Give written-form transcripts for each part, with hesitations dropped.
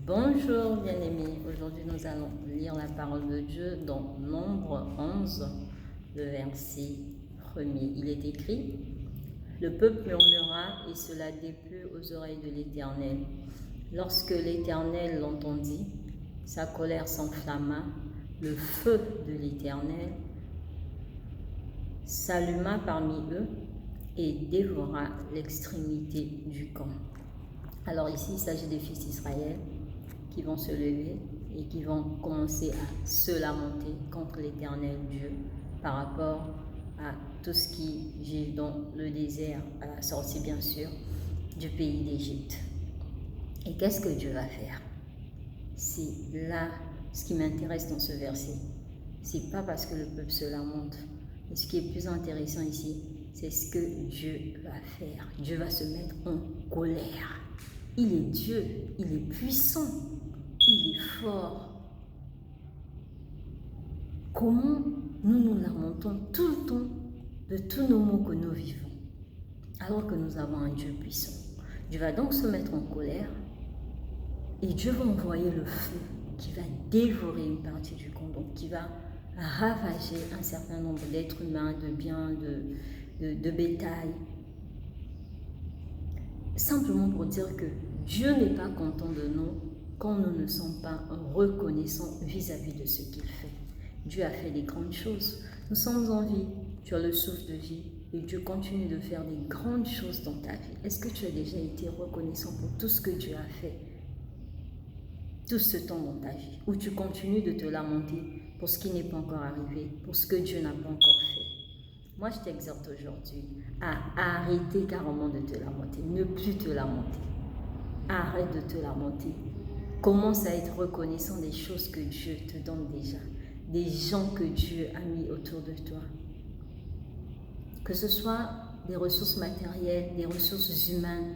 Bonjour bien-aimés, aujourd'hui nous allons lire la parole de Dieu dans Nombre 11, le verset 1er. Il est écrit: Le peuple murmura et cela déplut aux oreilles de l'Éternel. Lorsque l'Éternel l'entendit, sa colère s'enflamma, le feu de l'Éternel s'alluma parmi eux et dévora l'extrémité du camp. Alors ici, il s'agit des fils d'Israël qui vont se lever et qui vont commencer à se lamenter contre l'Éternel Dieu par rapport à tout ce qui gît dans le désert, à la sortie bien sûr du pays d'Égypte. Et qu'est-ce que Dieu va faire? C'est là ce qui m'intéresse dans ce verset. C'est pas parce que le peuple se lamente, mais ce qui est plus intéressant ici, c'est ce que Dieu va faire. Dieu va se mettre en colère. Il est Dieu, il est puissant, il est fort. Comment nous nous lamentons tout le temps de tous nos maux que nous vivons, alors que nous avons un Dieu puissant? Dieu va donc se mettre en colère et Dieu va envoyer le feu qui va dévorer une partie du camp, donc qui va ravager un certain nombre d'êtres humains, de biens, de bétail. Simplement pour dire que Dieu n'est pas content de nous quand nous ne sommes pas reconnaissants vis-à-vis de ce qu'il fait. Dieu a fait des grandes choses. Nous sommes en vie. Tu as le souffle de vie et Dieu continue de faire des grandes choses dans ta vie. Est-ce que tu as déjà été reconnaissant pour tout ce que Dieu a fait tout ce temps dans ta vie, où tu continues de te lamenter pour ce qui n'est pas encore arrivé, pour ce que Dieu n'a pas encore fait? Moi, je t'exhorte aujourd'hui à arrêter carrément de te lamenter, ne plus te lamenter. Arrête de te lamenter. Commence à être reconnaissant des choses que Dieu te donne déjà, des gens que Dieu a mis autour de toi. Que ce soit des ressources matérielles, des ressources humaines,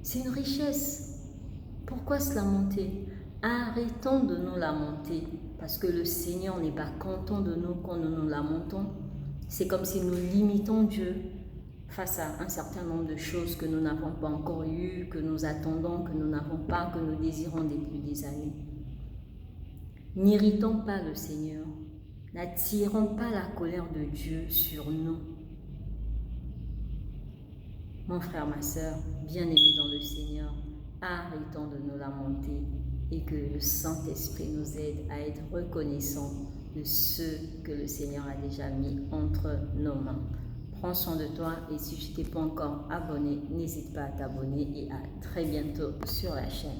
c'est une richesse. Pourquoi se lamenter? Arrêtons de nous lamenter parce que le Seigneur n'est pas content de nous quand nous nous lamentons. C'est comme si nous limitons Dieu face à un certain nombre de choses que nous n'avons pas encore eues, que nous attendons, que nous n'avons pas, que nous désirons depuis des années. N'irritons pas le Seigneur. N'attirons pas la colère de Dieu sur nous. Mon frère, ma soeur, bien-aimés dans le Seigneur, arrêtons de nous lamenter et que le Saint-Esprit nous aide à être reconnaissants de ce que le Seigneur a déjà mis entre nos mains. Prends soin de toi et si tu n'es pas encore abonné, n'hésite pas à t'abonner et à très bientôt sur la chaîne.